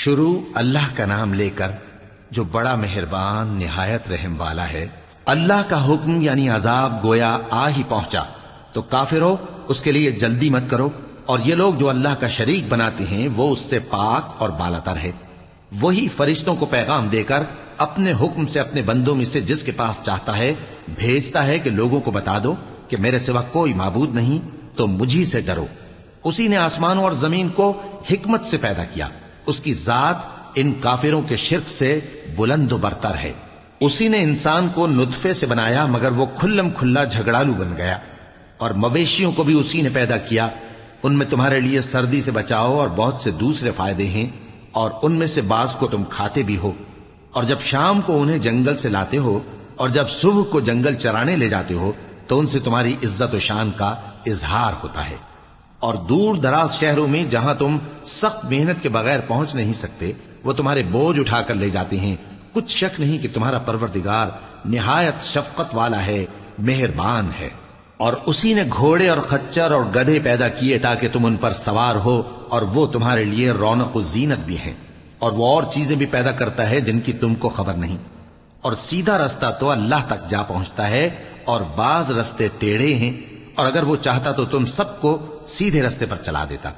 شروع اللہ کا نام لے کر جو بڑا مہربان نہایت رحم والا ہے۔ اللہ کا حکم یعنی عذاب گویا آ ہی پہنچا تو کافروں اس کے لیے جلدی مت کرو، اور یہ لوگ جو اللہ کا شریک بناتے ہیں وہ اس سے پاک اور بالاتر ہے۔ وہی فرشتوں کو پیغام دے کر اپنے حکم سے اپنے بندوں میں سے جس کے پاس چاہتا ہے بھیجتا ہے کہ لوگوں کو بتا دو کہ میرے سوا کوئی معبود نہیں، تو مجھی سے ڈرو۔ اسی نے آسمانوں اور زمین کو حکمت سے پیدا کیا، اس کی ذات ان کافروں کے شرک سے بلند و برتر ہے۔ اسی نے انسان کو نطفے سے بنایا مگر وہ کھلم کھلا جھگڑالو بن گیا، اور مویشیوں کو بھی اسی نے پیدا کیا، ان میں تمہارے لیے سردی سے بچاؤ اور بہت سے دوسرے فائدے ہیں، اور ان میں سے بعض کو تم کھاتے بھی ہو، اور جب شام کو انہیں جنگل سے لاتے ہو اور جب صبح کو جنگل چرانے لے جاتے ہو تو ان سے تمہاری عزت و شان کا اظہار ہوتا ہے۔ اور دور دراز شہروں میں جہاں تم سخت محنت کے بغیر پہنچ نہیں سکتے وہ تمہارے بوجھ اٹھا کر لے جاتے ہیں۔ کچھ شک نہیں کہ تمہارا پروردگار نہایت شفقت والا ہے، مہربان ہے۔ اور اسی نے گھوڑے اور خچر اور گدھے پیدا کیے تاکہ تم ان پر سوار ہو، اور وہ تمہارے لیے رونق و زینت بھی ہیں، اور وہ اور چیزیں بھی پیدا کرتا ہے جن کی تم کو خبر نہیں۔ اور سیدھا رستہ تو اللہ تک جا پہنچتا ہے، اور بعض رستے ٹیڑھے ہیں، اور اگر وہ چاہتا تو تم سب کو سیدھے رستے پر چلا دیتا۔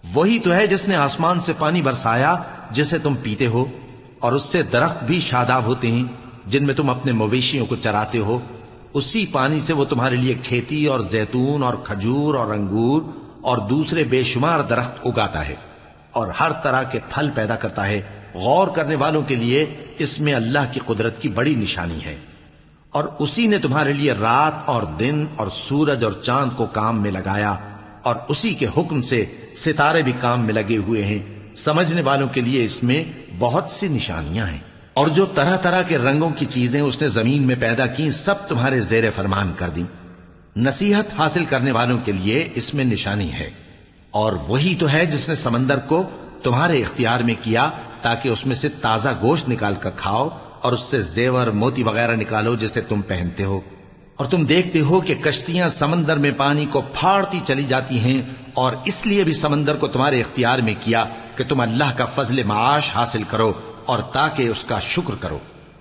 وہی تو ہے جس نے آسمان سے پانی برسایا جسے تم پیتے ہو، اور اس سے درخت بھی شاداب ہوتے ہیں جن میں تم اپنے مویشیوں کو چراتے ہو۔ اسی پانی سے وہ تمہارے لیے کھیتی اور زیتون اور کھجور اور انگور اور دوسرے بے شمار درخت اگاتا ہے، اور ہر طرح کے پھل پیدا کرتا ہے۔ غور کرنے والوں کے لیے اس میں اللہ کی قدرت کی بڑی نشانی ہے۔ اور اسی نے تمہارے لیے رات اور دن اور سورج اور چاند کو کام میں لگایا، اور اسی کے حکم سے ستارے بھی کام میں لگے ہوئے ہیں۔ سمجھنے والوں کے لیے اس میں بہت سی نشانیاں ہیں۔ اور جو طرح طرح کے رنگوں کی چیزیں اس نے زمین میں پیدا کی سب تمہارے زیر فرمان کر دیں۔ نصیحت حاصل کرنے والوں کے لیے اس میں نشانی ہے۔ اور وہی تو ہے جس نے سمندر کو تمہارے اختیار میں کیا تاکہ اس میں سے تازہ گوشت نکال کر کھاؤ، اور اس سے زیور موتی وغیرہ نکالو جسے تم پہنتے ہو۔ اور تم دیکھتے ہو کہ کشتیاں سمندر میں پانی کو پھاڑتی چلی جاتی ہیں، اور اس لیے بھی سمندر کو تمہارے اختیار میں کیا کہ تم اللہ کا فضل معاش حاصل کرو اور تاکہ اس کا شکر کرو۔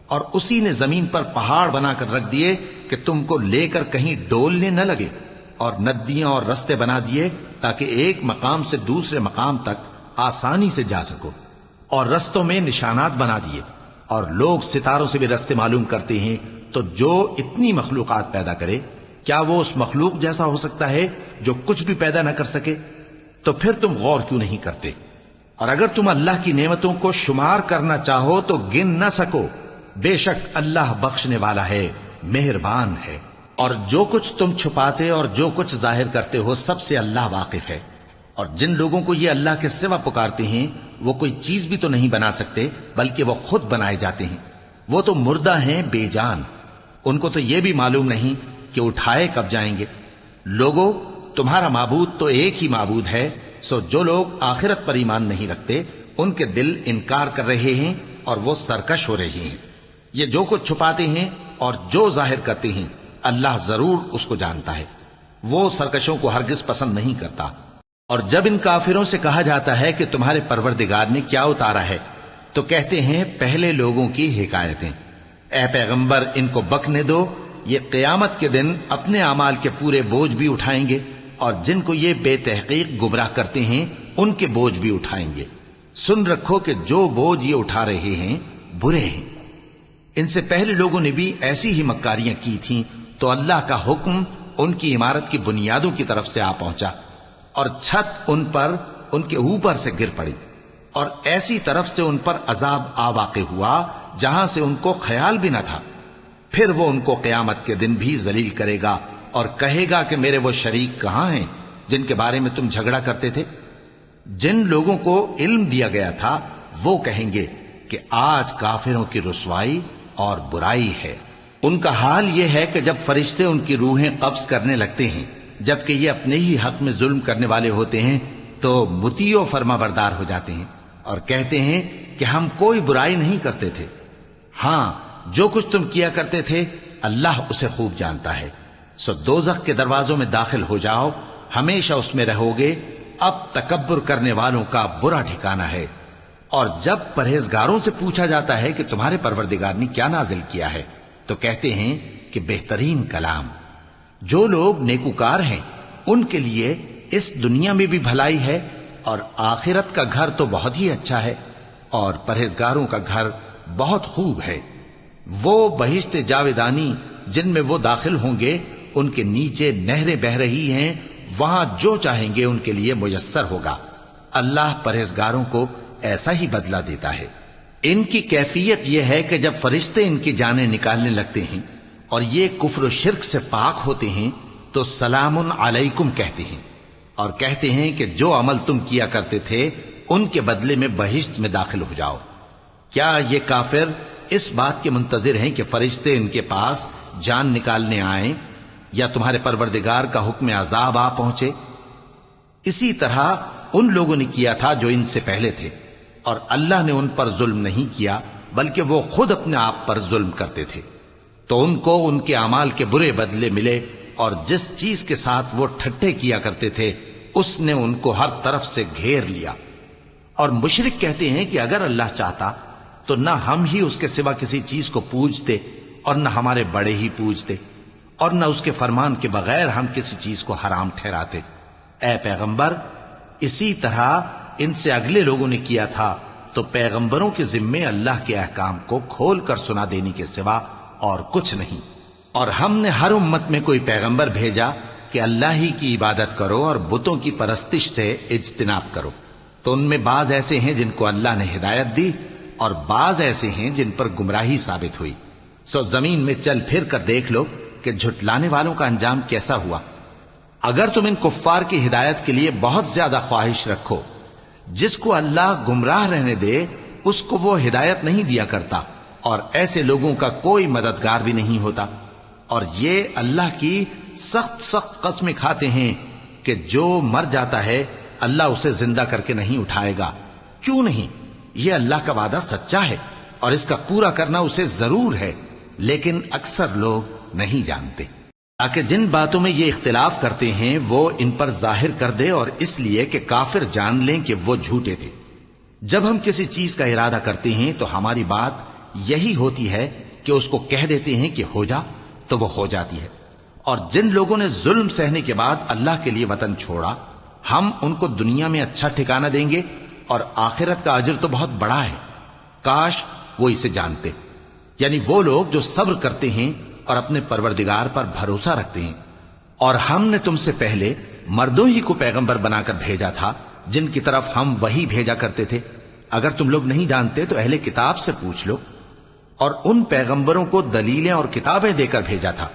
اور اسی نے زمین پر پہاڑ بنا کر رکھ دیے کہ تم کو لے کر کہیں ڈولنے نہ لگے، اور ندیاں اور رستے بنا دیے تاکہ ایک مقام سے دوسرے مقام تک آسانی سے جا سکو، اور رستوں میں نشانات بنا دیے۔ اور لوگ ستاروں سے بھی رستے معلوم کرتے ہیں، تو جو اتنی مخلوقات پیدا کرے کیا وہ اس مخلوق جیسا ہو سکتا ہے جو کچھ بھی پیدا نہ کر سکے؟ تو پھر تم غور کیوں نہیں کرتے؟ اور اگر تم اللہ کی نعمتوں کو شمار کرنا چاہو تو گن نہ سکو۔ بے شک اللہ بخشنے والا ہے، مہربان ہے۔ اور جو کچھ تم چھپاتے اور جو کچھ ظاہر کرتے ہو سب سے اللہ واقف ہے۔ اور جن لوگوں کو یہ اللہ کے سوا پکارتے ہیں وہ کوئی چیز بھی تو نہیں بنا سکتے بلکہ وہ خود بنائے جاتے ہیں۔ وہ تو مردہ ہیں بے جان، ان کو تو یہ بھی معلوم نہیں کہ اٹھائے کب جائیں گے۔ لوگو تمہارا معبود تو ایک ہی معبود ہے، سو جو لوگ آخرت پر ایمان نہیں رکھتے ان کے دل انکار کر رہے ہیں اور وہ سرکش ہو رہے ہیں۔ یہ جو کچھ چھپاتے ہیں اور جو ظاہر کرتے ہیں اللہ ضرور اس کو جانتا ہے، وہ سرکشوں کو ہرگز پسند نہیں کرتا۔ اور جب ان کافروں سے کہا جاتا ہے کہ تمہارے پروردگار نے کیا اتارا ہے تو کہتے ہیں پہلے لوگوں کی حکایتیں۔ اے پیغمبر ان کو بکنے دو، یہ قیامت کے دن اپنے اعمال کے پورے بوجھ بھی اٹھائیں گے، اور جن کو یہ بے تحقیق گمراہ کرتے ہیں ان کے بوجھ بھی اٹھائیں گے۔ سن رکھو کہ جو بوجھ یہ اٹھا رہے ہیں برے ہیں۔ ان سے پہلے لوگوں نے بھی ایسی ہی مکاریاں کی تھیں، تو اللہ کا حکم ان کی عمارت کی بنیادوں کی طرف سے آ پہنچا، اور چھت ان پر ان کے اوپر سے گر پڑی، اور ایسی طرف سے ان پر عذاب آ واقع ہوا جہاں سے ان کو خیال بھی نہ تھا۔ پھر وہ ان کو قیامت کے دن بھی ذلیل کرے گا اور کہے گا کہ میرے وہ شریک کہاں ہیں جن کے بارے میں تم جھگڑا کرتے تھے؟ جن لوگوں کو علم دیا گیا تھا وہ کہیں گے کہ آج کافروں کی رسوائی اور برائی ہے۔ ان کا حال یہ ہے کہ جب فرشتے ان کی روحیں قبض کرنے لگتے ہیں جبکہ یہ اپنے ہی حق میں ظلم کرنے والے ہوتے ہیں تو مطیع و فرما بردار ہو جاتے ہیں اور کہتے ہیں کہ ہم کوئی برائی نہیں کرتے تھے۔ ہاں جو کچھ تم کیا کرتے تھے اللہ اسے خوب جانتا ہے۔ سو دوزخ کے دروازوں میں داخل ہو جاؤ، ہمیشہ اس میں رہو گے، اب تکبر کرنے والوں کا برا ٹھکانہ ہے۔ اور جب پرہیزگاروں سے پوچھا جاتا ہے کہ تمہارے پروردگار نے کیا نازل کیا ہے تو کہتے ہیں کہ بہترین کلام۔ جو لوگ نیکوکار ہیں ان کے لیے اس دنیا میں بھی بھلائی ہے اور آخرت کا گھر تو بہت ہی اچھا ہے، اور پرہیزگاروں کا گھر بہت خوب ہے۔ وہ بہشت جاویدانی جن میں وہ داخل ہوں گے، ان کے نیچے نہریں بہہ رہی ہیں، وہاں جو چاہیں گے ان کے لیے میسر ہوگا۔ اللہ پرہیزگاروں کو ایسا ہی بدلہ دیتا ہے۔ ان کی کیفیت یہ ہے کہ جب فرشتے ان کی جانیں نکالنے لگتے ہیں اور یہ کفر و شرک سے پاک ہوتے ہیں تو سلام علیکم کہتے ہیں، اور کہتے ہیں کہ جو عمل تم کیا کرتے تھے ان کے بدلے میں بہشت میں داخل ہو جاؤ۔ کیا یہ کافر اس بات کے منتظر ہیں کہ فرشتے ان کے پاس جان نکالنے آئیں یا تمہارے پروردگار کا حکم عذاب آ پہنچے؟ اسی طرح ان لوگوں نے کیا تھا جو ان سے پہلے تھے، اور اللہ نے ان پر ظلم نہیں کیا بلکہ وہ خود اپنے آپ پر ظلم کرتے تھے۔ تو ان کو ان کے اعمال کے برے بدلے ملے، اور جس چیز کے ساتھ وہ ٹھٹھے کیا کرتے تھے اس نے ان کو ہر طرف سے گھیر لیا۔ اور مشرک کہتے ہیں کہ اگر اللہ چاہتا تو نہ ہم ہی اس کے سوا کسی چیز کو پوجتے اور نہ ہمارے بڑے ہی پوجتے، اور نہ اس کے فرمان کے بغیر ہم کسی چیز کو حرام ٹھہراتے۔ اے پیغمبر، اسی طرح ان سے اگلے لوگوں نے کیا تھا، تو پیغمبروں کے ذمے اللہ کے احکام کو کھول کر سنا دینے کے سوا اور کچھ نہیں۔ اور ہم نے ہر امت میں کوئی پیغمبر بھیجا کہ اللہ ہی کی عبادت کرو اور بتوں کی پرستش سے اجتناب کرو، تو ان میں بعض ایسے ہیں جن کو اللہ نے ہدایت دی اور بعض ایسے ہیں جن پر گمراہی ثابت ہوئی۔ سو زمین میں چل پھر کر دیکھ لو کہ جھٹلانے والوں کا انجام کیسا ہوا۔ اگر تم ان کفار کی ہدایت کے لیے بہت زیادہ خواہش رکھو، جس کو اللہ گمراہ رہنے دے اس کو وہ ہدایت نہیں دیا کرتا، اور ایسے لوگوں کا کوئی مددگار بھی نہیں ہوتا۔ اور یہ اللہ کی سخت سخت قسمیں کھاتے ہیں کہ جو مر جاتا ہے اللہ اسے زندہ کر کے نہیں اٹھائے گا۔ کیوں نہیں؟ یہ اللہ کا وعدہ سچا ہے اور اس کا پورا کرنا اسے ضرور ہے، لیکن اکثر لوگ نہیں جانتے۔ تاکہ جن باتوں میں یہ اختلاف کرتے ہیں وہ ان پر ظاہر کر دے، اور اس لیے کہ کافر جان لیں کہ وہ جھوٹے تھے۔ جب ہم کسی چیز کا ارادہ کرتے ہیں تو ہماری بات یہی ہوتی ہے کہ اس کو کہہ دیتے ہیں کہ ہو جا، تو وہ ہو جاتی ہے۔ اور جن لوگوں نے ظلم سہنے کے بعد اللہ کے لیے وطن چھوڑا، ہم ان کو دنیا میں اچھا ٹھکانہ دیں گے، اور آخرت کا اجر تو بہت بڑا ہے۔ کاش وہ اسے جانتے، یعنی وہ لوگ جو صبر کرتے ہیں اور اپنے پروردگار پر بھروسہ رکھتے ہیں۔ اور ہم نے تم سے پہلے مردوں ہی کو پیغمبر بنا کر بھیجا تھا جن کی طرف ہم وہی بھیجا کرتے تھے۔ اگر تم لوگ نہیں جانتے تو اہل کتاب سے پوچھ لو۔ اور ان پیغمبروں کو دلیلیں اور کتابیں دے کر بھیجا تھا،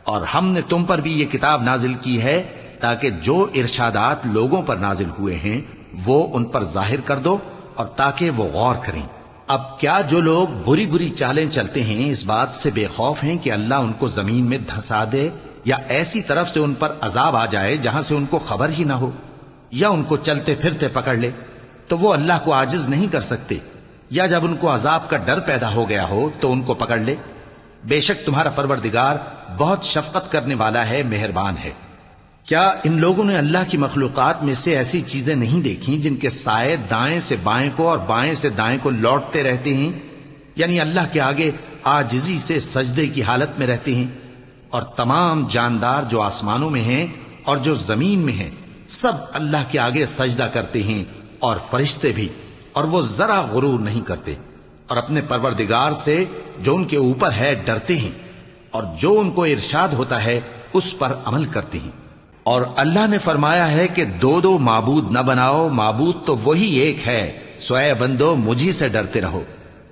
اور ہم نے تم پر بھی یہ کتاب نازل کی ہے تاکہ جو ارشادات لوگوں پر نازل ہوئے ہیں وہ ان پر ظاہر کر دو، اور تاکہ وہ غور کریں۔ اب کیا جو لوگ بری بری چالیں چلتے ہیں اس بات سے بے خوف ہیں کہ اللہ ان کو زمین میں دھسا دے، یا ایسی طرف سے ان پر عذاب آ جائے جہاں سے ان کو خبر ہی نہ ہو، یا ان کو چلتے پھرتے پکڑ لے؟ تو وہ اللہ کو عاجز نہیں کر سکتے، یا جب ان کو عذاب کا ڈر پیدا ہو گیا ہو تو ان کو پکڑ لے۔ بے شک تمہارا پروردگار بہت شفقت کرنے والا ہے، مہربان ہے۔ کیا ان لوگوں نے اللہ کی مخلوقات میں سے ایسی چیزیں نہیں دیکھی جن کے سائے دائیں سے بائیں کو اور بائیں سے دائیں کو لوٹتے رہتے ہیں، یعنی اللہ کے آگے عاجزی سے سجدے کی حالت میں رہتے ہیں؟ اور تمام جاندار جو آسمانوں میں ہیں اور جو زمین میں ہیں سب اللہ کے آگے سجدہ کرتے ہیں، اور فرشتے بھی، اور وہ ذرا غرور نہیں کرتے، اور اپنے پروردگار سے جو ان کے اوپر ہے ڈرتے ہیں، اور جو ان کو ارشاد ہوتا ہے اس پر عمل کرتے ہیں۔ اور اللہ نے فرمایا ہے کہ دو دو معبود نہ بناؤ، معبود تو وہی ایک ہے، سو اے بندو مجھی سے ڈرتے رہو۔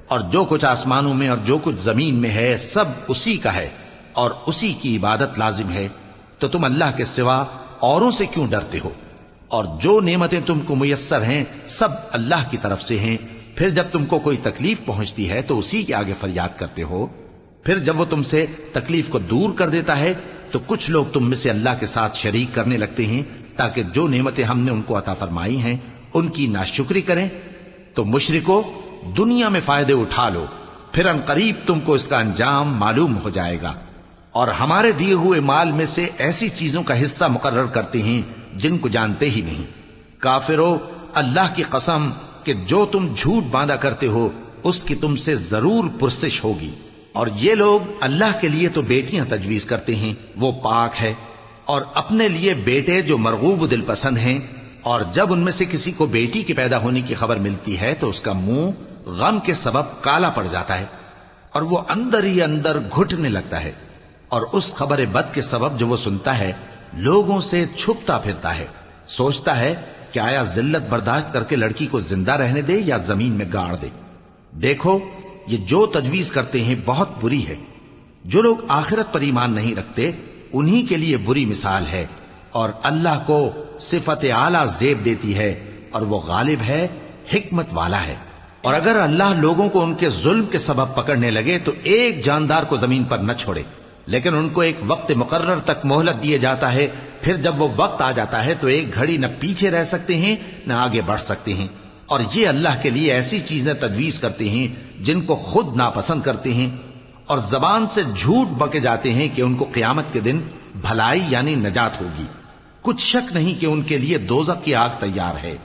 اور جو کچھ آسمانوں میں اور جو کچھ زمین میں ہے سب اسی کا ہے، اور اسی کی عبادت لازم ہے، تو تم اللہ کے سوا اوروں سے کیوں ڈرتے ہو؟ اور جو نعمتیں تم کو میسر ہیں سب اللہ کی طرف سے ہیں۔ پھر جب تم کو کوئی تکلیف پہنچتی ہے تو اسی کے آگے فریاد کرتے ہو، پھر جب وہ تم سے تکلیف کو دور کر دیتا ہے تو کچھ لوگ تم میں سے اللہ کے ساتھ شریک کرنے لگتے ہیں تاکہ جو نعمتیں ہم نے ان کو عطا فرمائی ہیں ان کی ناشکری کریں۔ تو مشرکو، دنیا میں فائدے اٹھا لو، پھر ان قریب تم کو اس کا انجام معلوم ہو جائے گا۔ اور ہمارے دیے ہوئے مال میں سے ایسی چیزوں کا حصہ مقرر کرتے ہیں جن کو جانتے ہی نہیں۔ کافرو، اللہ کی قسم، کہ جو تم جھوٹ باندھا کرتے ہو اس کی تم سے ضرور پرسش ہوگی۔ اور یہ لوگ اللہ کے لیے تو بیٹیاں تجویز کرتے ہیں، وہ پاک ہے، اور اپنے لیے بیٹے جو مرغوب دل پسند ہیں، اور جب ان میں سے کسی کو بیٹی کے پیدا ہونے کی خبر ملتی ہے تو اس کا منہ غم کے سبب کالا پڑ جاتا ہے اور وہ اندر ہی اندر گھٹنے لگتا ہے، اور اس خبر بد کے سبب جو وہ سنتا ہے لوگوں سے چھپتا پھرتا ہے، سوچتا ہے کہ آیا ذلت برداشت کر کے لڑکی کو زندہ رہنے دے یا زمین میں گاڑ دے۔ دیکھو یہ جو تجویز کرتے ہیں بہت بری ہے۔ جو لوگ آخرت پر ایمان نہیں رکھتے انہی کے لیے بری مثال ہے، اور اللہ کو صفت اعلیٰ زیب دیتی ہے، اور وہ غالب ہے، حکمت والا ہے۔ اور اگر اللہ لوگوں کو ان کے ظلم کے سبب پکڑنے لگے تو ایک جاندار کو زمین پر نہ چھوڑے، لیکن ان کو ایک وقت مقرر تک مہلت دیے جاتا ہے، پھر جب وہ وقت آ جاتا ہے تو ایک گھڑی نہ پیچھے رہ سکتے ہیں نہ آگے بڑھ سکتے ہیں۔ اور یہ اللہ کے لیے ایسی چیزیں تجویز کرتے ہیں جن کو خود ناپسند کرتے ہیں، اور زبان سے جھوٹ بکے جاتے ہیں کہ ان کو قیامت کے دن بھلائی یعنی نجات ہوگی۔ کچھ شک نہیں کہ ان کے لیے دوزخ کی آگ تیار ہے،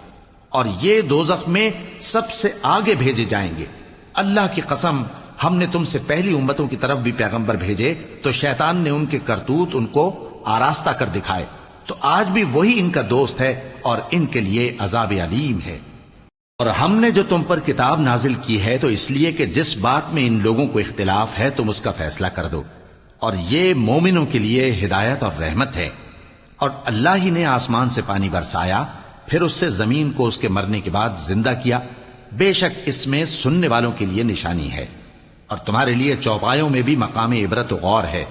اور یہ دوزخ میں سب سے آگے بھیجے جائیں گے۔ اللہ کی قسم، ہم نے تم سے پہلی امتوں کی طرف بھی پیغمبر بھیجے تو شیطان نے ان کے کرتوت ان کو آراستہ کر دکھائے، تو آج بھی وہی ان کا دوست ہے اور ان کے لیے عذاب علیم ہے۔ اور ہم نے جو تم پر کتاب نازل کی ہے تو اس لیے کہ جس بات میں ان لوگوں کو اختلاف ہے تم اس کا فیصلہ کر دو، اور یہ مومنوں کے لیے ہدایت اور رحمت ہے۔ اور اللہ ہی نے آسمان سے پانی برسایا، پھر اس سے زمین کو اس کے مرنے کے بعد زندہ کیا، بے شک اس میں سننے والوں کے لیے نشانی ہے۔ اور تمہارے لیے چوپایوں میں بھی مقام عبرت و غور ہے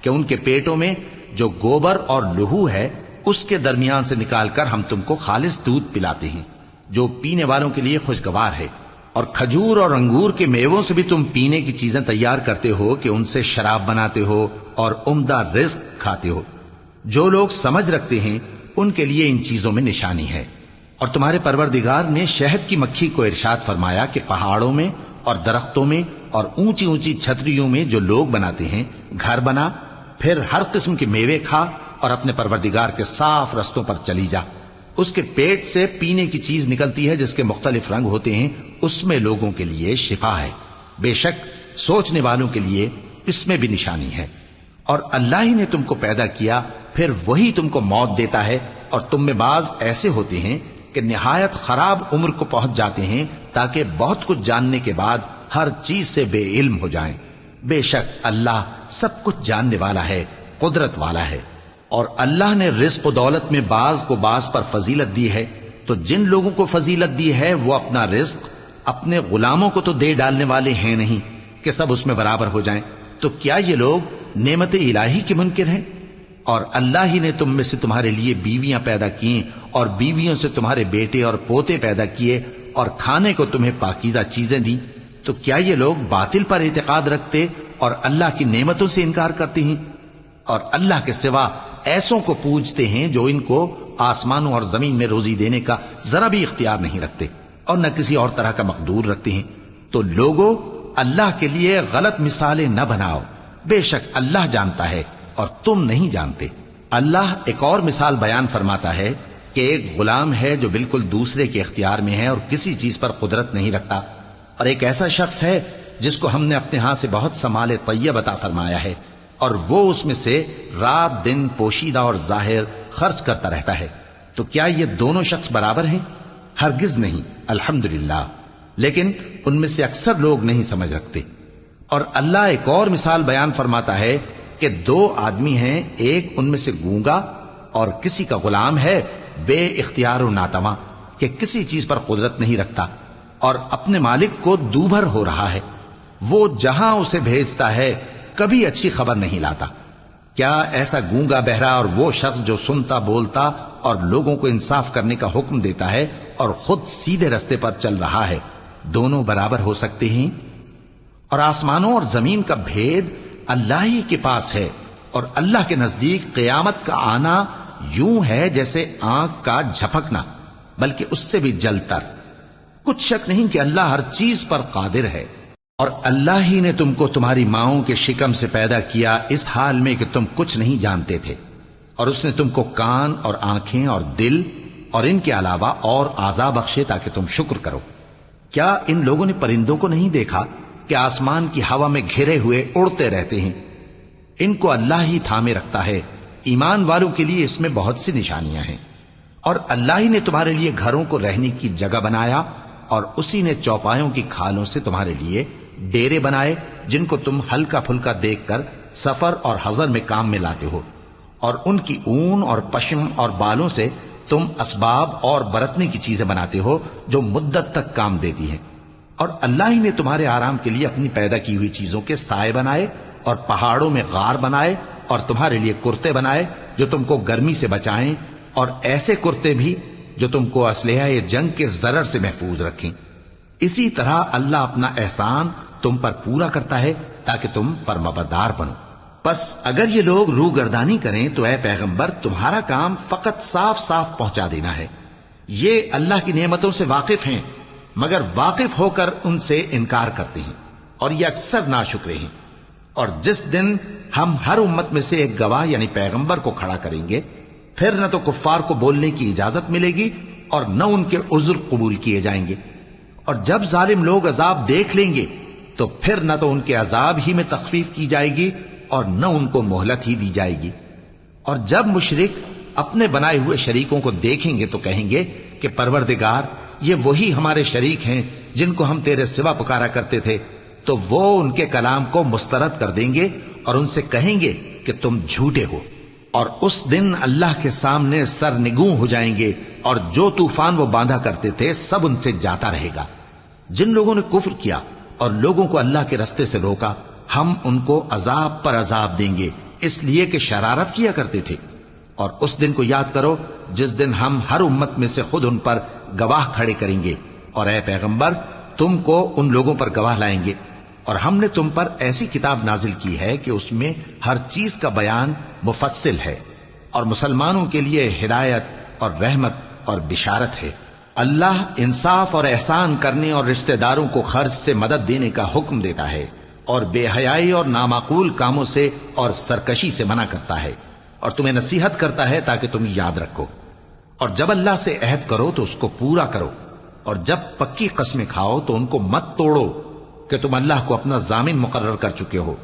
کہ ان کے پیٹوں میں جو گوبر اور لہو ہے اس کے درمیان سے نکال کر ہم تم کو خالص دودھ پلاتے ہیں جو پینے والوں کے لیے خوشگوار ہے، اور کھجور اور انگور کے میووں سے بھی تم پینے کی چیزیں تیار کرتے ہو کہ ان سے شراب بناتے ہو اور عمدہ رزق کھاتے ہو۔ جو لوگ سمجھ رکھتے ہیں ان کے لیے ان چیزوں میں نشانی ہے۔ اور تمہارے پروردگار نے شہد کی مکھی کو ارشاد فرمایا کہ پہاڑوں میں اور درختوں میں اور اونچی اونچی چھتریوں میں جو لوگ بناتے ہیں گھر بنا، پھر ہر قسم کے میوے کھا اور اپنے پروردگار کے صاف رستوں پر چلی جا۔ اس کے پیٹ سے پینے کی چیز نکلتی ہے جس کے مختلف رنگ ہوتے ہیں، اس میں لوگوں کے لیے شفا ہے، بے شک سوچنے والوں کے لیے اس میں بھی نشانی ہے۔ اور اللہ ہی نے تم کو پیدا کیا، پھر وہی تم کو موت دیتا ہے، اور تم میں بعض ایسے ہوتے ہیں کہ نہایت خراب عمر کو پہنچ جاتے ہیں تاکہ بہت کچھ جاننے کے بعد ہر چیز سے بے علم ہو جائیں۔ بے شک اللہ سب کچھ جاننے والا ہے، قدرت والا ہے۔ اور اللہ نے رزق و دولت میں بعض کو بعض پر فضیلت دی ہے، تو جن لوگوں کو فضیلت دی ہے وہ اپنا رزق اپنے غلاموں کو تو دے ڈالنے والے ہیں نہیں کہ سب اس میں برابر ہو جائیں، تو کیا یہ لوگ نعمت الہی کے منکر ہیں؟ اور اللہ ہی نے تم میں سے تمہارے لیے بیویاں پیدا کی اور بیویوں سے تمہارے بیٹے اور پوتے پیدا کیے اور کھانے کو تمہیں پاکیزہ چیزیں دیں، تو کیا یہ لوگ باطل پر اعتقاد رکھتے اور اللہ کی نعمتوں سے انکار کرتے ہیں؟ اور اللہ کے سوا ایسوں کو پوجتے ہیں جو ان کو آسمانوں اور زمین میں روزی دینے کا ذرا بھی اختیار نہیں رکھتے اور نہ کسی اور طرح کا مقدور رکھتے ہیں۔ تو لوگوں اللہ کے لیے غلط مثالیں نہ بناؤ، بے شک اللہ جانتا ہے اور تم نہیں جانتے۔ اللہ ایک اور مثال بیان فرماتا ہے کہ ایک غلام ہے جو بالکل دوسرے کے اختیار میں ہے اور کسی چیز پر قدرت نہیں رکھتا، اور ایک ایسا شخص ہے جس کو ہم نے اپنے ہاں سے بہت سا مال طیب عطا فرمایا ہے اور وہ اس میں سے رات دن پوشیدہ اور ظاہر خرچ کرتا رہتا ہے، تو کیا یہ دونوں شخص برابر ہیں؟ ہرگز نہیں، الحمدللہ، لیکن ان میں سے اکثر لوگ نہیں سمجھ رکھتے۔ اور اللہ ایک اور مثال بیان فرماتا ہے کہ دو آدمی ہیں، ایک ان میں سے گونگا اور کسی کا غلام ہے بے اختیار و ناتواں کہ کسی چیز پر قدرت نہیں رکھتا اور اپنے مالک کو دوبھر ہو رہا ہے، وہ جہاں اسے بھیجتا ہے کبھی اچھی خبر نہیں لاتا۔ کیا ایسا گونگا بہرا اور وہ شخص جو سنتا بولتا اور لوگوں کو انصاف کرنے کا حکم دیتا ہے اور خود سیدھے رستے پر چل رہا ہے، دونوں برابر ہو سکتے ہیں؟ اور آسمانوں اور زمین کا بھید اللہ ہی کے پاس ہے، اور اللہ کے نزدیک قیامت کا آنا یوں ہے جیسے آنکھ کا جھپکنا، بلکہ اس سے بھی جلتر۔ کچھ شک نہیں کہ اللہ ہر چیز پر قادر ہے۔ اور اللہ ہی نے تم کو تمہاری ماؤں کے شکم سے پیدا کیا اس حال میں کہ تم کچھ نہیں جانتے تھے، اور اس نے تم کو کان اور آنکھیں اور دل اور ان کے علاوہ اور اعضاء بخشے تاکہ تم شکر کرو۔ کیا ان لوگوں نے پرندوں کو نہیں دیکھا کہ آسمان کی ہوا میں گھرے ہوئے اڑتے رہتے ہیں؟ ان کو اللہ ہی تھامے رکھتا ہے۔ ایمان والوں کے لیے اس میں بہت سی نشانیاں ہیں۔ اور اللہ ہی نے تمہارے لیے گھروں کو رہنے کی جگہ بنایا، اور اسی نے چوپایوں کی کھالوں سے تمہارے لیے ڈیرے بنائے جن کو تم ہلکا پھلکا دیکھ کر سفر اور حضر میں کام میں لاتے ہو، اور ان کی اون اور پشم اور بالوں سے تم اسباب اور برتنے کی چیزیں بناتے ہو جو مدت تک کام دیتی ہیں۔ اور اللہ ہی نے تمہارے آرام کے لیے اپنی پیدا کی ہوئی چیزوں کے سائے بنائے، اور پہاڑوں میں غار بنائے، اور تمہارے لیے کرتے بنائے جو تم کو گرمی سے بچائیں، اور ایسے کرتے بھی جو تم کو اسلحہ جنگ کے ضرر سے محفوظ رکھیں۔ اسی طرح اللہ اپنا احسان تم پر پورا کرتا ہے تاکہ تم فرمانبردار بنو۔ پس اگر یہ لوگ روگردانی کریں تو اے پیغمبر تمہارا کام فقط صاف صاف پہنچا دینا ہے۔ یہ اللہ کی نعمتوں سے واقف ہیں، مگر واقف ہو کر ان سے انکار کرتے ہیں، اور یہ اکثر ناشکرے ہیں۔ اور جس دن ہم ہر امت میں سے ایک گواہ یعنی پیغمبر کو کھڑا کریں گے، پھر نہ تو کفار کو بولنے کی اجازت ملے گی اور نہ ان کے عذر قبول کیے جائیں گے۔ اور جب ظالم لوگ عذاب دیکھ لیں گے تو پھر نہ تو ان کے عذاب ہی میں تخفیف کی جائے گی اور نہ ان کو مہلت ہی دی جائے گی۔ اور جب مشرک اپنے بنائے ہوئے شریکوں کو دیکھیں گے تو کہیں گے کہ پروردگار، یہ وہی ہمارے شریک ہیں جن کو ہم تیرے سوا پکارا کرتے تھے۔ تو وہ ان کے کلام کو مسترد کر دیں گے اور ان سے کہیں گے کہ تم جھوٹے ہو، اور اس دن اللہ کے سامنے سرنگوں ہو جائیں گے، اور جو طوفان وہ باندھا کرتے تھے سب ان سے جاتا رہے گا۔ جن لوگوں نے کفر کیا اور لوگوں کو اللہ کے رستے سے روکا، ہم ان کو عذاب پر عذاب دیں گے، اس لیے کہ شرارت کیا کرتے تھے۔ اور اس دن کو یاد کرو جس دن ہم ہر امت میں سے خود ان پر گواہ کھڑے کریں گے، اور اے پیغمبر تم کو ان لوگوں پر گواہ لائیں گے۔ اور ہم نے تم پر ایسی کتاب نازل کی ہے کہ اس میں ہر چیز کا بیان مفصل ہے، اور مسلمانوں کے لیے ہدایت اور رحمت اور بشارت ہے۔ اللہ انصاف اور احسان کرنے اور رشتہ داروں کو خرچ سے مدد دینے کا حکم دیتا ہے، اور بے حیائی اور نامعقول کاموں سے اور سرکشی سے منع کرتا ہے، اور تمہیں نصیحت کرتا ہے تاکہ تم یاد رکھو۔ اور جب اللہ سے عہد کرو تو اس کو پورا کرو، اور جب پکی قسمیں کھاؤ تو ان کو مت توڑو کہ تم اللہ کو اپنا ضامن مقرر کر چکے ہو،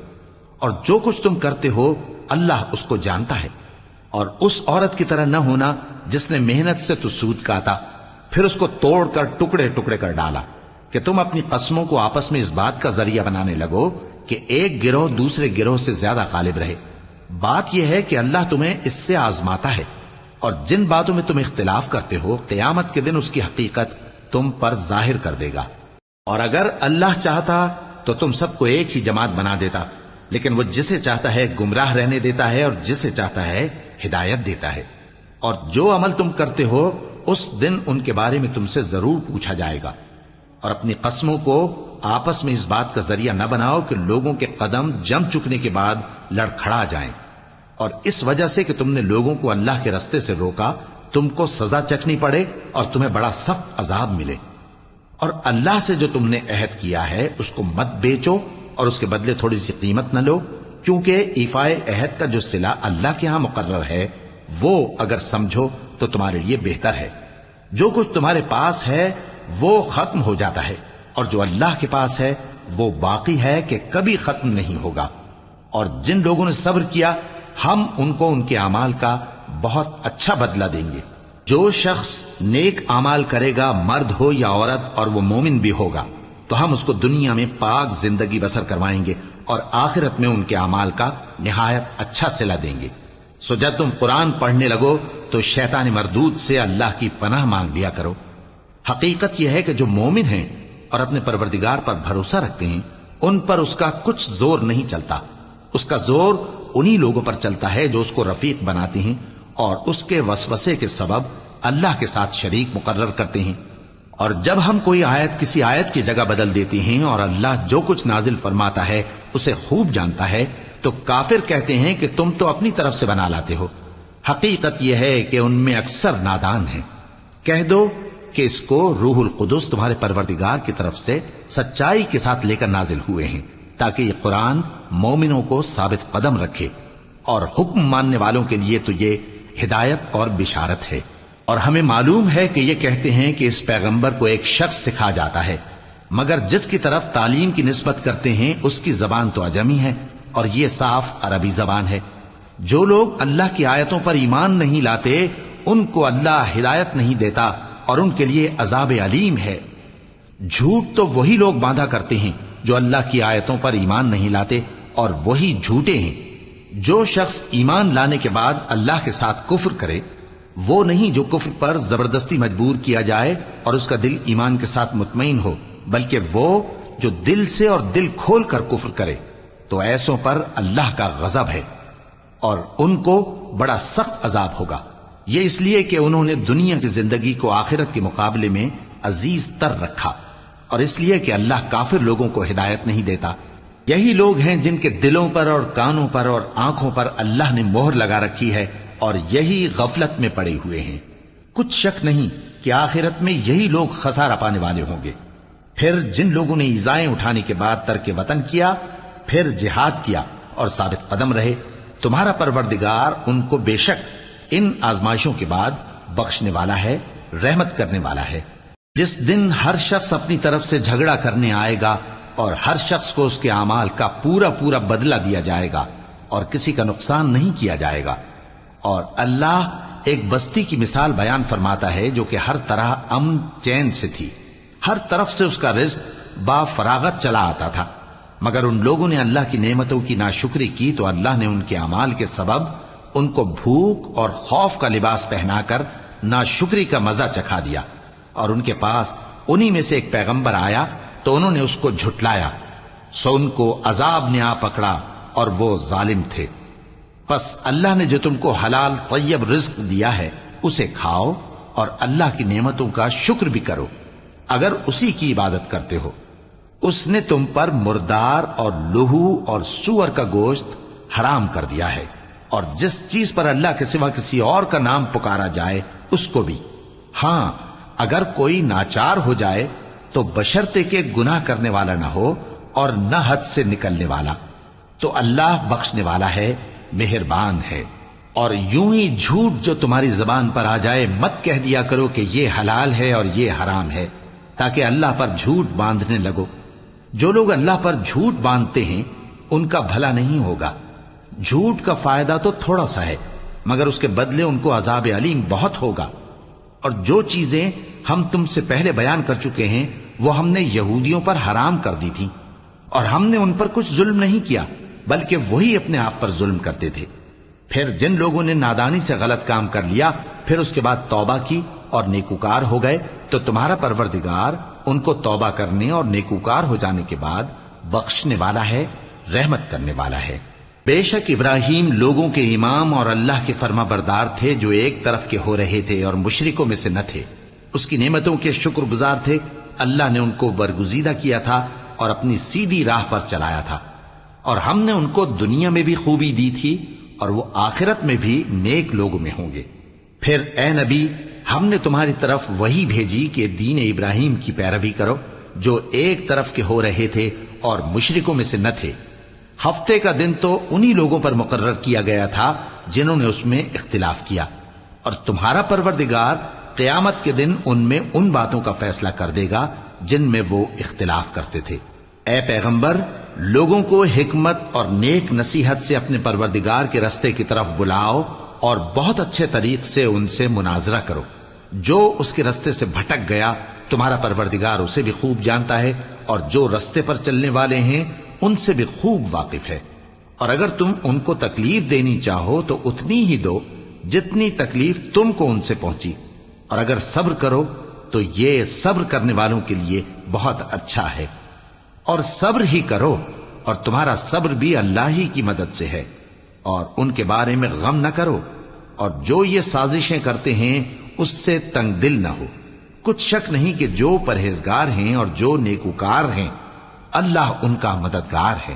اور جو کچھ تم کرتے ہو اللہ اس کو جانتا ہے۔ اور اس عورت کی طرح نہ ہونا جس نے محنت سے تو سود کاتا، پھر اس کو توڑ کر ٹکڑے ٹکڑے کر ڈالا، کہ تم اپنی قسموں کو آپس میں اس بات کا ذریعہ بنانے لگو کہ ایک گروہ دوسرے گروہ سے زیادہ غالب رہے۔ بات یہ ہے کہ اللہ تمہیں اس سے آزماتا ہے، اور جن باتوں میں تم اختلاف کرتے ہو قیامت کے دن اس کی حقیقت تم پر ظاہر کر دے گا۔ اور اگر اللہ چاہتا تو تم سب کو ایک ہی جماعت بنا دیتا، لیکن وہ جسے چاہتا ہے گمراہ رہنے دیتا ہے اور جسے چاہتا ہے ہدایت دیتا ہے۔ اور جو عمل تم کرتے ہو اس دن ان کے بارے میں تم سے ضرور پوچھا جائے گا۔ اور اپنی قسموں کو آپس میں اس بات کا ذریعہ نہ بناؤ کہ لوگوں کے قدم جم چکنے کے بعد لڑکھڑا جائیں، اور اس وجہ سے کہ تم نے لوگوں کو اللہ کے رستے سے روکا تم کو سزا چکھنی پڑے اور تمہیں بڑا سخت عذاب ملے۔ اور اللہ سے جو تم نے عہد کیا ہے اس کو مت بیچو اور اس کے بدلے تھوڑی سی قیمت نہ لو، کیونکہ ایفائے عہد کا جو صلہ اللہ کے ہاں مقرر ہے وہ اگر سمجھو تو تمہارے لیے بہتر ہے۔ جو کچھ تمہارے پاس ہے وہ ختم ہو جاتا ہے، اور جو اللہ کے پاس ہے وہ باقی ہے کہ کبھی ختم نہیں ہوگا۔ اور جن لوگوں نے صبر کیا ہم ان کو ان کے اعمال کا بہت اچھا بدلہ دیں گے۔ جو شخص نیک اعمال کرے گا مرد ہو یا عورت اور وہ مومن بھی ہوگا تو ہم اس کو دنیا میں پاک زندگی بسر کروائیں گے اور آخرت میں ان کے اعمال کا نہایت اچھا صلہ دیں گے۔ سو جب تم قرآن پڑھنے لگو تو شیطان مردود سے اللہ کی پناہ مانگ لیا کرو۔ حقیقت یہ ہے کہ جو مومن ہیں اور اپنے پروردگار پر بھروسہ رکھتے ہیں ان پر اس کا کچھ زور نہیں چلتا۔ اس کا زور انہی لوگوں پر چلتا ہے جو اس کو رفیق بناتے ہیں اور اس کے وسوسے کے سبب اللہ کے ساتھ شریک مقرر کرتے ہیں۔ اور جب ہم کوئی آیت کسی آیت کی جگہ بدل دیتے ہیں اور اللہ جو کچھ نازل فرماتا ہے اسے خوب جانتا ہے تو کافر کہتے ہیں کہ تم تو اپنی طرف سے بنا لاتے ہو۔ حقیقت یہ ہے کہ ان میں اکثر نادان ہیں۔ کہہ دو کہ اس کو روح القدس تمہارے پروردگار کی طرف سے سچائی کے ساتھ لے کر نازل ہوئے ہیں تاکہ یہ قرآن مومنوں کو ثابت قدم رکھے، اور حکم ماننے والوں کے لیے تو یہ ہدایت اور بشارت ہے۔ اور ہمیں معلوم ہے کہ یہ کہتے ہیں کہ اس پیغمبر کو ایک شخص سکھا جاتا ہے مگر جس کی طرف تعلیم کی نسبت کرتے ہیں اس کی زبان تو عجمی ہے اور یہ صاف عربی زبان ہے۔ جو لوگ اللہ کی آیتوں پر ایمان نہیں لاتے ان کو اللہ ہدایت نہیں دیتا اور ان کے لیے عذاب علیم ہے۔ جھوٹ تو وہی لوگ باندھا کرتے ہیں جو اللہ کی آیتوں پر ایمان نہیں لاتے اور وہی جھوٹے ہیں۔ جو شخص ایمان لانے کے بعد اللہ کے ساتھ کفر کرے وہ نہیں جو کفر پر زبردستی مجبور کیا جائے اور اس کا دل ایمان کے ساتھ مطمئن ہو، بلکہ وہ جو دل سے اور دل کھول کر کفر کرے، تو ایسوں پر اللہ کا غضب ہے اور ان کو بڑا سخت عذاب ہوگا۔ یہ اس لیے کہ انہوں نے دنیا کی زندگی کو آخرت کے مقابلے میں عزیز تر رکھا، اور اس لیے کہ اللہ کافر لوگوں کو ہدایت نہیں دیتا۔ یہی لوگ ہیں جن کے دلوں پر اور کانوں پر اور آنکھوں پر اللہ نے مہر لگا رکھی ہے اور یہی غفلت میں پڑے ہوئے ہیں۔ کچھ شک نہیں کہ آخرت میں یہی لوگ خسارہ پانے والے ہوں گے۔ پھر جن لوگوں نے ایذائیں اٹھانے کے بعد ترک وطن کیا، پھر جہاد کیا اور ثابت قدم رہے، تمہارا پروردگار ان کو بے شک ان آزمائشوں کے بعد بخشنے والا ہے، رحمت کرنے والا ہے۔ جس دن ہر شخص اپنی طرف سے جھگڑا کرنے آئے گا اور ہر شخص کو اس کے اعمال کا پورا پورا بدلہ دیا جائے گا اور کسی کا نقصان نہیں کیا جائے گا۔ اور اللہ ایک بستی کی مثال بیان فرماتا ہے جو کہ ہر طرح امن چین سے تھی، ہر طرف سے اس کا رزق با فراغت چلا آتا تھا، مگر ان لوگوں نے اللہ کی نعمتوں کی ناشکری کی تو اللہ نے ان کے اعمال کے سبب ان کو بھوک اور خوف کا لباس پہنا کر ناشکری کا مزہ چکھا دیا۔ اور ان کے پاس انہی میں سے ایک پیغمبر آیا تو انہوں نے اس کو جھٹلایا، سو ان کو عذاب نے آ پکڑا اور وہ ظالم تھے۔ پس اللہ نے جو تم کو حلال طیب رزق دیا ہے اسے کھاؤ اور اللہ کی نعمتوں کا شکر بھی کرو اگر اسی کی عبادت کرتے ہو۔ اس نے تم پر مردار اور لہو اور سور کا گوشت حرام کر دیا ہے، اور جس چیز پر اللہ کے سوا کسی اور کا نام پکارا جائے اس کو بھی۔ ہاں اگر کوئی ناچار ہو جائے تو بشرطے کہ گناہ کرنے والا نہ ہو اور نہ حد سے نکلنے والا، تو اللہ بخشنے والا ہے، مہربان ہے۔ اور یوں ہی جھوٹ جو تمہاری زبان پر آ جائے مت کہہ دیا کرو کہ یہ حلال ہے اور یہ حرام ہے، تاکہ اللہ پر جھوٹ باندھنے لگو۔ جو لوگ اللہ پر جھوٹ باندھتے ہیں ان کا بھلا نہیں ہوگا۔ جھوٹ کا فائدہ تو تھوڑا سا ہے، مگر اس کے بدلے ان کو عذاب علیم بہت ہوگا۔ اور جو چیزیں ہم تم سے پہلے بیان کر چکے ہیں وہ ہم نے یہودیوں پر حرام کر دی تھی، اور ہم نے ان پر کچھ ظلم نہیں کیا بلکہ وہی اپنے آپ پر ظلم کرتے تھے۔ پھر جن لوگوں نے نادانی سے غلط کام کر لیا پھر اس کے بعد توبہ کی اور نیکوکار ہو گئے تو تمہارا پروردگار ان کو توبہ کرنے اور نیکوکار ہو جانے کے بعد بخشنے والا ہے، رحمت کرنے والا ہے۔ بے شک ابراہیم لوگوں کے امام اور اللہ کے فرما بردار تھے جو ایک طرف کے ہو رہے تھے اور مشرکوں میں سے نہ تھے۔ اس کی نعمتوں کے شکر گزار تھے۔ اللہ نے ان کو برگزیدہ کیا تھا اور اپنی سیدھی راہ پر چلایا تھا، اور ہم نے ان کو دنیا میں بھی خوبی دی تھی اور وہ آخرت میں بھی نیک لوگوں میں ہوں گے۔ پھر اے نبی ہم نے تمہاری طرف وہی بھیجی کہ دین ابراہیم کی پیروی کرو جو ایک طرف کے ہو رہے تھے اور مشرکوں میں سے نہ تھے۔ ہفتے کا دن تو انہی لوگوں پر مقرر کیا گیا تھا جنہوں نے اس میں اختلاف کیا، اور تمہارا پروردگار قیامت کے دن ان میں ان باتوں کا فیصلہ کر دے گا جن میں وہ اختلاف کرتے تھے۔ اے پیغمبر لوگوں کو حکمت اور نیک نصیحت سے اپنے پروردگار کے رستے کی طرف بلاؤ اور بہت اچھے طریق سے ان سے مناظرہ کرو۔ جو اس کے رستے سے بھٹک گیا تمہارا پروردگار اسے بھی خوب جانتا ہے، اور جو رستے پر چلنے والے ہیں ان سے بھی خوب واقف ہے۔ اور اگر تم ان کو تکلیف دینی چاہو تو اتنی ہی دو جتنی تکلیف تم کو ان سے پہنچی، اور اگر صبر کرو تو یہ صبر کرنے والوں کے لیے بہت اچھا ہے۔ اور صبر ہی کرو، اور تمہارا صبر بھی اللہ ہی کی مدد سے ہے، اور ان کے بارے میں غم نہ کرو، اور جو یہ سازشیں کرتے ہیں اس سے تنگ دل نہ ہو۔ کچھ شک نہیں کہ جو پرہیزگار ہیں اور جو نیکوکار ہیں اللہ ان کا مددگار ہے۔